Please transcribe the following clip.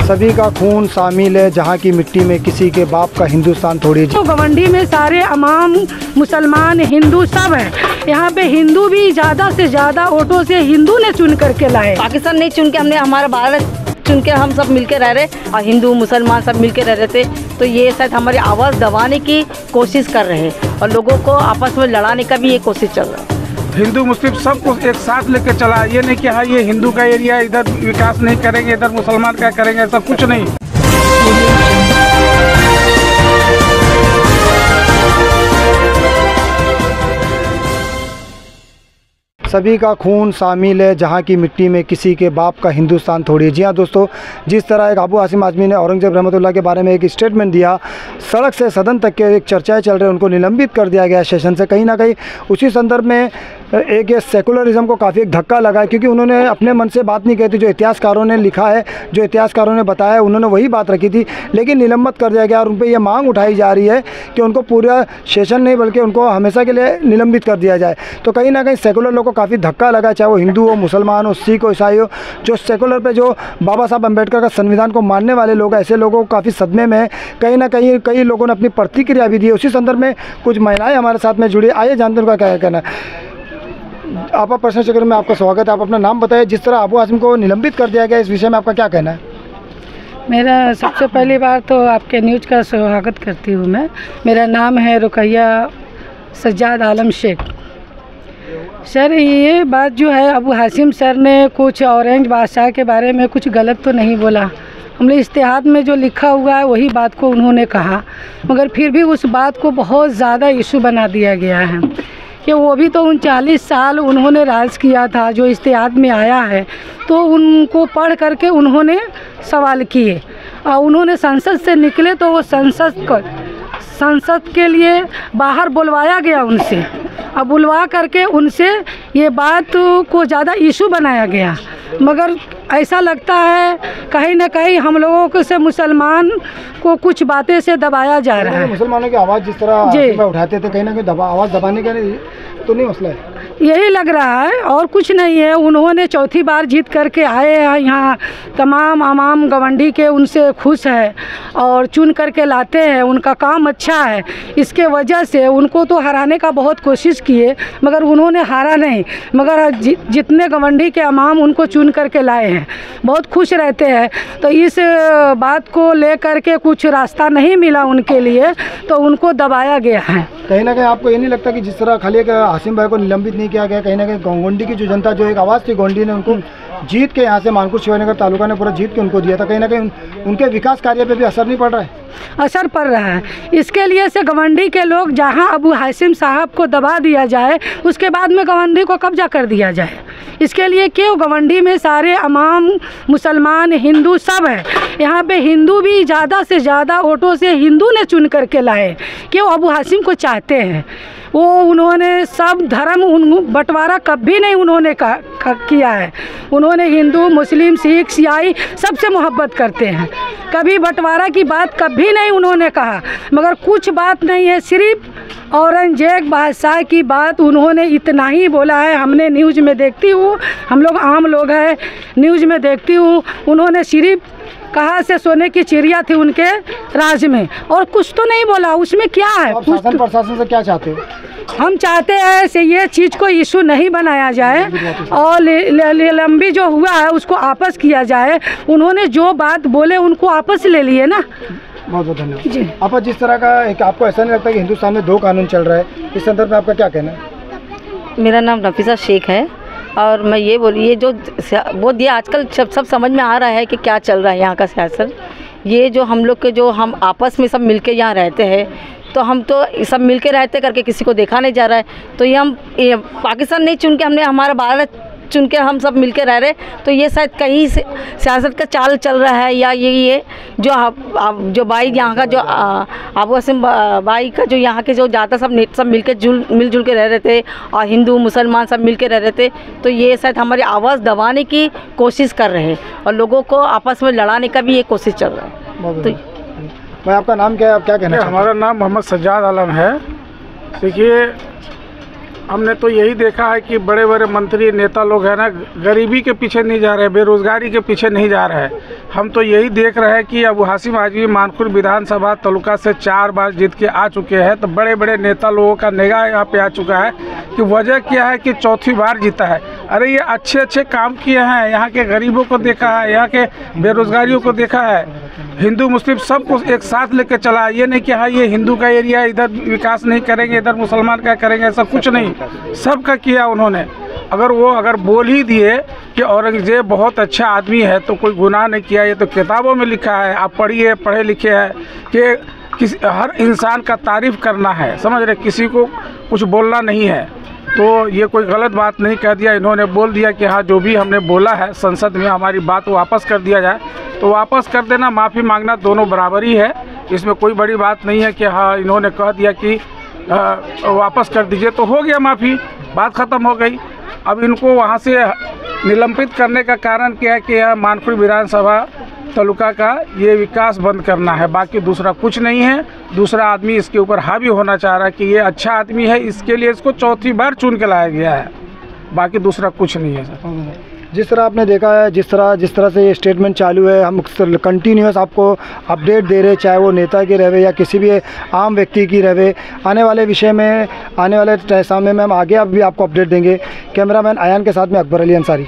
सभी का खून शामिल है जहाँ की मिट्टी में, किसी के बाप का हिंदुस्तान थोड़ी। तो गवंडी में सारे अमाम मुसलमान हिंदू सब हैं। यहाँ पे हिंदू भी ज़्यादा से ज़्यादा वोटों से हिंदू ने चुन करके लाए। पाकिस्तान नहीं चुन के, हमने हमारा भारत चुन के हम सब मिलके रह रहे और हिंदू मुसलमान सब मिलके रह रहे थे। तो ये शायद हमारी आवाज़ दबाने की कोशिश कर रहे हैं और लोगों को आपस में लड़ाने का भी ये कोशिश चल रहा है। हिंदू मुस्लिम सबको एक साथ लेकर चला, ये नहीं कि हाँ ये हिंदू का एरिया, इधर विकास नहीं करेंगे, इधर मुसलमान क्या करेंगे, ऐसा कुछ नहीं। सभी का खून शामिल है जहाँ की मिट्टी में, किसी के बाप का हिंदुस्तान थोड़ी। जी हाँ दोस्तों, जिस तरह एक अबू हाशिम आज़मी ने औरंगज़ेब रहमतुल्लाह के बारे में एक स्टेटमेंट दिया, सड़क से सदन तक के एक चर्चाएं चल रहे हैं, उनको निलंबित कर दिया गया सेशन से। कहीं ना कहीं उसी संदर्भ में एक ये सेकुलरिज्म को काफ़ी एक धक्का लगा है, क्योंकि उन्होंने अपने मन से बात नहीं कही थी। जो इतिहासकारों ने लिखा है, जो इतिहासकारों ने बताया, उन्होंने वही बात रखी थी, लेकिन निलंबित कर दिया गया और उन पर यह मांग उठाई जा रही है कि उनको पूरा सेशन नहीं बल्कि उनको हमेशा के लिए निलंबित कर दिया जाए। तो कहीं ना कहीं सेकुलर लोगों को काफ़ी धक्का लगा, चाहे वो हिंदू हो, मुसलमान हो, सिख हो, ईसाई हो। जो सेकुलर पे जो बाबा साहब अम्बेडकर का संविधान को मानने वाले लोग, ऐसे लोगों को काफ़ी सदमे में है। कहीं ना कहीं कई लोगों ने अपनी प्रतिक्रिया भी दी। उसी संदर्भ में कुछ महिलाएं हमारे साथ में जुड़ी, आइए जानते हैं उनका क्या कहना है। आप प्रश्न चक्र में आपका स्वागत है। आप अपना नाम बताइए। जिस तरह अबू हाशिम को निलंबित कर दिया गया, इस विषय में आपका क्या कहना है? मेरा सबसे पहली बार तो आपके न्यूज़ का स्वागत करती हूँ मैं। मेरा नाम है रुकैया सज्जाद आलम शेख। सर, ये बात जो है, अबू हाशिम सर ने कुछ औरंग बादशाह के बारे में कुछ गलत तो नहीं बोला। हमने इस्तेहाद में जो लिखा हुआ है वही बात को उन्होंने कहा, मगर फिर भी उस बात को बहुत ज़्यादा इशू बना दिया गया है कि वो भी तो 39 साल उन्होंने राज किया था। जो इस्तेहाद में आया है तो उनको पढ़ करके उन्होंने सवाल किए और उन्होंने संसद से निकले तो वो संसद के लिए बाहर बुलवाया गया उनसे, और बुलवा करके उनसे ये बात को ज़्यादा इशू बनाया गया। मगर ऐसा लगता है कहीं ना कहीं हम लोगों को से मुसलमान को कुछ बातें से दबाया जा रहा है। मुसलमानों की आवाज़ जिस तरह उठाते थे, कहीं ना कहीं आवाज़ दबाने का तो नहीं मसला है, यही लग रहा है और कुछ नहीं है। उन्होंने चौथी बार जीत करके आए हैं यहाँ, तमाम अवाम गवंडी के उनसे खुश है और चुन करके लाते हैं। उनका काम अच्छा है, इसके वजह से उनको तो हराने का बहुत कोशिश किए मगर उन्होंने हारा नहीं। मगर जितने गवंडी के अवाम उनको चुन करके लाए हैं, बहुत खुश रहते हैं। तो इस बात को लेकर के कुछ रास्ता नहीं मिला उनके लिए, तो उनको दबाया गया है। कहीं ना कहीं आपको ये नहीं लगता कि जिस तरह खाली हाशिम भाई को निलंबित नहीं किया गया, कहीं ना कहीं गोंडी की जो जनता, जो एक आवाज़ थी गोंडी ने, उनको जीत के यहाँ से मानपुर शिवानगर तालुका ने पूरा जीत के उनको दिया था, कहीं ना कहीं उनके विकास कार्य पे भी असर नहीं पड़ रहा है? असर पड़ रहा है। इसके लिए से गवंडी के लोग, जहां अबू हाशिम साहब को दबा दिया जाए उसके बाद में गवंडी को कब्जा कर दिया जाए। इसके लिए क्यों गवंडी में सारे अमाम मुसलमान हिंदू सब हैं। यहाँ पे हिंदू भी ज़्यादा से ज़्यादा वोटों से हिंदू ने चुन करके लाए, क्यों अबू हाशिम को चाहते हैं। वो उन्होंने सब धर्म बंटवारा कभी नहीं उन्होंने किया है। उन्होंने हिंदू, मुस्लिम, सिख, ईसाई सबसे मोहब्बत करते हैं। कभी बंटवारा की बात कभी नहीं उन्होंने कहा। मगर कुछ बात नहीं है, सिर्फ औरंगजेब बादशाह की बात उन्होंने इतना ही बोला है। हमने न्यूज़ में देखती हूँ, हम लोग आम लोग हैं, न्यूज़ में देखती हूँ, उन्होंने सिर्फ कहाँ से सोने की चिड़िया थी उनके राज में, और कुछ तो नहीं बोला। उसमें क्या है? शासन प्रशासन से क्या चाहते हो? हम चाहते हैं से ये चीज़ को इशू नहीं बनाया जाए और लंबी जो हुआ है उसको वापस किया जाए। उन्होंने जो बात बोले उनको वापस ले लिए ना। बहुत बहुत धन्यवाद जी। आप जिस तरह का एक, आपको ऐसा नहीं लगता कि हिंदुस्तान में 2 कानून चल रहा है, इस संदर्भ में आपका क्या कहना है? मेरा नाम नफीसा शेख है और मैं ये बोलिए जो वो ये आजकल सब समझ में आ रहा है कि क्या चल रहा है यहाँ का सियासत। ये जो हम लोग के जो हम आपस में सब मिलके यहाँ रहते हैं, तो हम तो सब मिलके रहते करके किसी को देखा नहीं जा रहा है। तो ये पाकिस्तान नहीं चुन के, हमने हमारा भारत चुन के हम सब मिलके रह रहे। तो ये शायद कहीं से सियासत का चाल चल रहा है, या ये जो भाई यहाँ का जो अबू हाशिम भाई का जो यहाँ के जो ज़्यादा सब मिलके मिलजुल के रह रहे थे और हिंदू मुसलमान सब मिलके रह रहे थे। तो ये शायद हमारी आवाज़ दबाने की कोशिश कर रहे हैं और लोगों को आपस में लड़ाने का भी ये कोशिश चल रहा है। तो भाई आपका नाम क्या है, आप क्या कहना? हमारा नाम मोहम्मद सज्जाद आलम है। देखिए, हमने तो यही देखा है कि बड़े बड़े मंत्री नेता लोग हैं ना, गरीबी के पीछे नहीं जा रहे, बेरोजगारी के पीछे नहीं जा रहे हैं। हम तो यही देख रहे हैं कि अबू हाशिम आजमी मानखुर विधानसभा तालुका से 4 बार जीत के आ चुके हैं, तो बड़े बड़े नेता लोगों का निगाह यहाँ पे आ चुका है कि वजह क्या है कि चौथी बार जीता है। अरे ये अच्छे अच्छे काम किए हैं, यहाँ के गरीबों को देखा है, यहाँ के बेरोजगारियों को देखा है, हिंदू मुस्लिम सबको एक साथ लेके चला। ये नहीं कि हाँ ये हिंदू का एरिया, इधर विकास नहीं करेंगे, इधर मुसलमान का करेंगे, ऐसा कुछ नहीं, सबका किया उन्होंने। अगर बोल ही दिए कि औरंगजेब बहुत अच्छा आदमी है तो कोई गुनाह नहीं किया, ये तो किताबों में लिखा है, आप पढ़िए, पढ़े लिखे हैं कि हर इंसान का तारीफ़ करना है, समझ रहे, किसी को कुछ बोलना नहीं है। तो ये कोई गलत बात नहीं कह दिया, इन्होंने बोल दिया कि हाँ जो भी हमने बोला है संसद में हमारी बात वापस कर दिया जाए, तो वापस कर देना, माफ़ी मांगना दोनों बराबर ही है। इसमें कोई बड़ी बात नहीं है कि हाँ इन्होंने कह दिया कि वापस कर दीजिए तो हो गया माफ़ी, बात ख़त्म हो गई। अब इनको वहाँ से निलंबित करने का कारण क्या है कि यह मानखुर विधानसभा तालुका का ये विकास बंद करना है, बाकी दूसरा कुछ नहीं है। दूसरा आदमी इसके ऊपर हावी होना चाह रहा है कि ये अच्छा आदमी है, इसके लिए इसको चौथी बार चुन के लाया गया है, बाकी दूसरा कुछ नहीं है सर। जिस तरह आपने देखा है, जिस तरह से ये स्टेटमेंट चालू है, हम कंटिन्यूस आपको अपडेट दे रहे, चाहे वो नेता की रहे या किसी भी आम व्यक्ति की रहे। आने वाले विषय में, आने वाले समय में हम आगे अब भी आपको अपडेट देंगे। कैमरामैन आयान के साथ में अकबर अली अंसारी।